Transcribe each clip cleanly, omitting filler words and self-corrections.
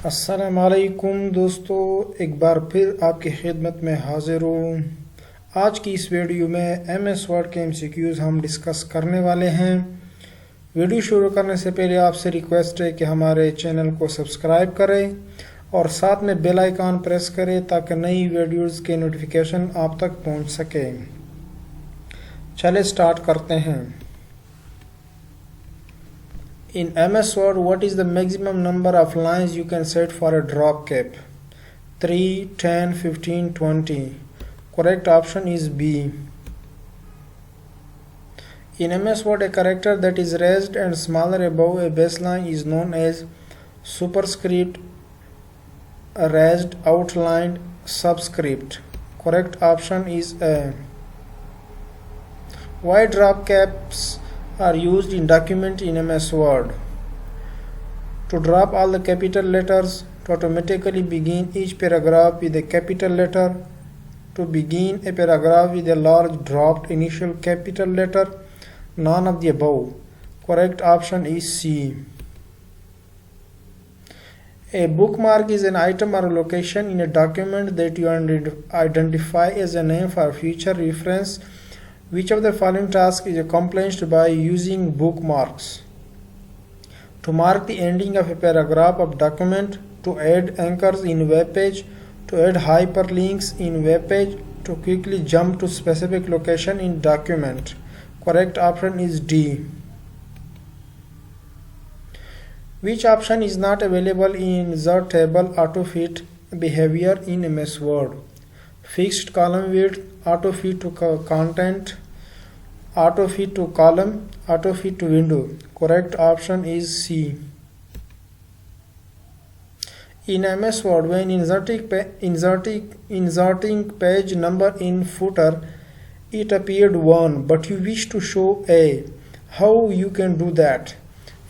अस्सलामुअलैकुम दोस्तों, एक बार फिर आपकी खिदमत में हाजिर हूँ। आज की इस वीडियो में MS वर्ड के MCQs हम डिस्कस करने वाले हैं। वीडियो शुरू करने से पहले आपसे रिक्वेस्ट है कि हमारे चैनल को सब्सक्राइब करें और साथ में बेल आइकन प्रेस करें ताकि नई वीडियोज़ के नोटिफिकेशन आप तक पहुँच सके। चले स्टार्ट करते हैं। In MS Word, what is the maximum number of lines you can set for a drop cap? 3, 10, 15, 20. Correct option is B. In MS Word, a character that is raised and smaller above a baseline is known as superscript, raised, outlined, subscript. Correct option is A. Why drop caps are used in document in MS Word? To drop all the capital letters, to automatically begin each paragraph with a capital letter, to begin a paragraph with a large dropped initial capital letter, none of the above. Correct option is C. A bookmark is an item or location in a document that you identify as a name for future reference. Which of the following tasks is accomplished by using bookmarks? To mark the ending of a paragraph of document, to add anchors in web page, to add hyperlinks in web page, to quickly jump to specific location in document. Correct option is D. Which option is not available in Insert Table Autofit behavior in MS Word? Fixed column width, autofit to content, autofit to column, autofit to window. Correct option is C. In MS Word, when inserting page number in footer, it appeared 1, but you wish to show A. How you can do that?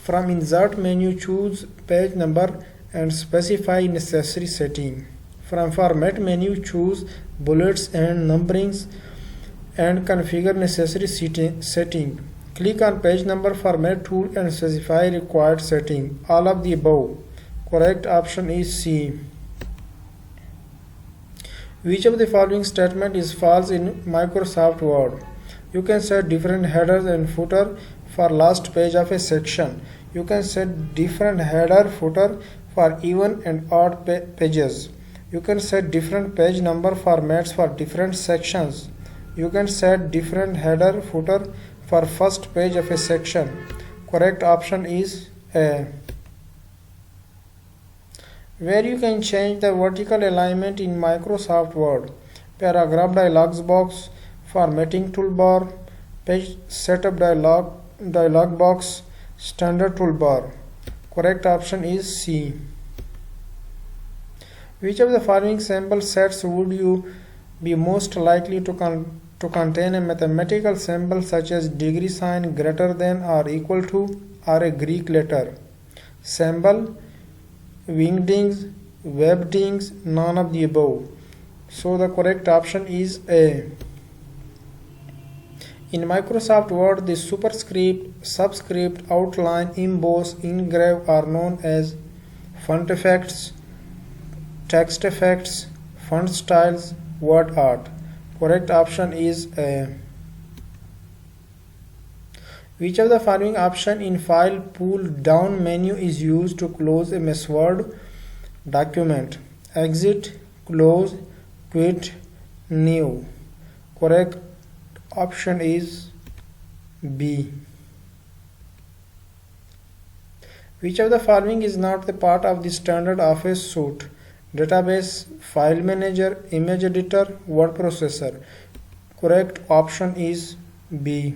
From Insert menu, choose page number and specify necessary setting. From Format menu, choose bullets and numberings and configure necessary setting. Click on page number format tool and specify required setting. All of the above. Correct option is C. Which of the following statement is false in Microsoft Word? You can set different headers and footer for last page of a section. You can set different header footer for even and odd pages. You can set different page number formats for different sections. You can set different header footer for first page of a section. Correct option is A. Where you can change the vertical alignment in Microsoft Word? Paragraph dialogs box, formatting toolbar, page setup dialog box, standard toolbar. Correct option is C. Which of the following symbol sets would you be most likely to contain a mathematical symbol such as degree sign, greater than or equal to, or a Greek letter? Symbol, wingdings, webdings, none of the above. So the correct option is A. In Microsoft Word, the superscript, subscript, outline, emboss, engrave are known as font effects, text effects, font styles, word art. Correct option is A. Which of the following option in file pull down menu is used to close a MS Word document? Exit, close, quit, new. Correct option is B. Which of the following is not the part of the standard Office suite? Database, file manager, image editor, word processor. Correct option is B.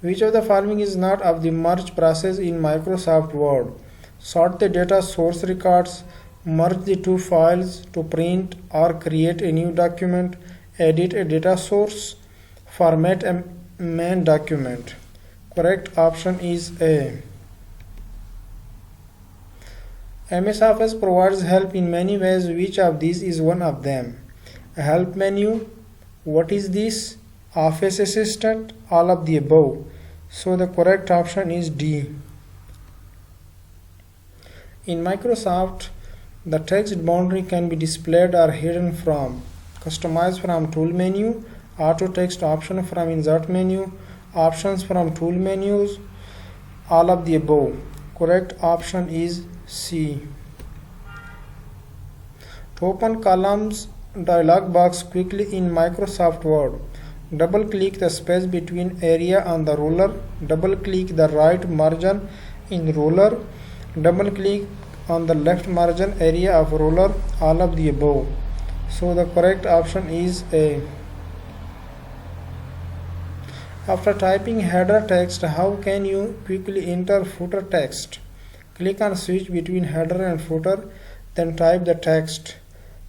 Which of the following is not of the merge process in Microsoft Word? Sort the data source records, merge the two files to print or create a new document, edit a data source, format a main document. Correct option is A. MS Office provides help in many ways. Which of these is one of them? A help menu. What is this? Office Assistant. All of the above. So the correct option is D. In Microsoft, the text boundary can be displayed or hidden from customize from tool menu, auto text option from insert menu, options from tool menus, all of the above. Correct option is C. To open columns dialog box quickly in Microsoft Word, double click the space between area on the ruler, double click the right margin in ruler, double click on the left margin area of ruler, all of the above. So the correct option is A. After typing header text, how can you quickly enter footer text? Click on switch between header and footer, then type the text.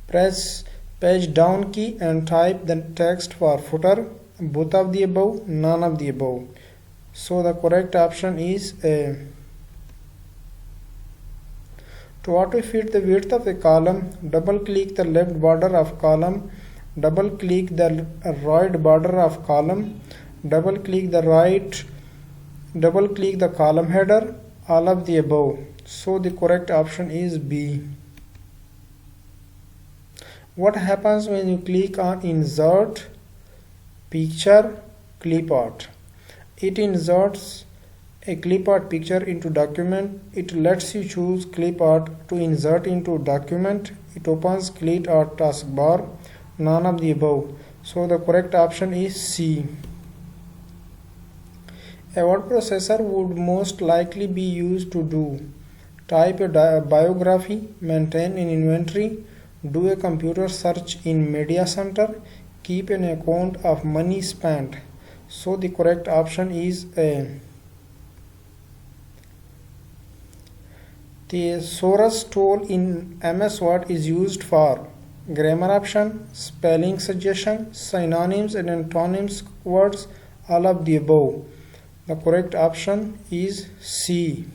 Press page down key and type the text for footer. Both of the above, none of the above. So the correct option is A. To auto-fit the width of a column, double-click the left border of column, double-click the right border of column, double-click the column header, all of the above. So the correct option is B. What happens when you click on Insert Picture Clipart? It inserts a clipart picture into document. It lets you choose clipart to insert into document. It opens clipart taskbar. None of the above. So the correct option is C. A word processor would most likely be used to do: type a biography, maintain an inventory, do a computer search in media center, keep an account of money spent. So the correct option is A. The Thesaurus tool in MS Word is used for grammar option, spelling suggestion, synonyms and antonyms words, all of the above. The correct option is C.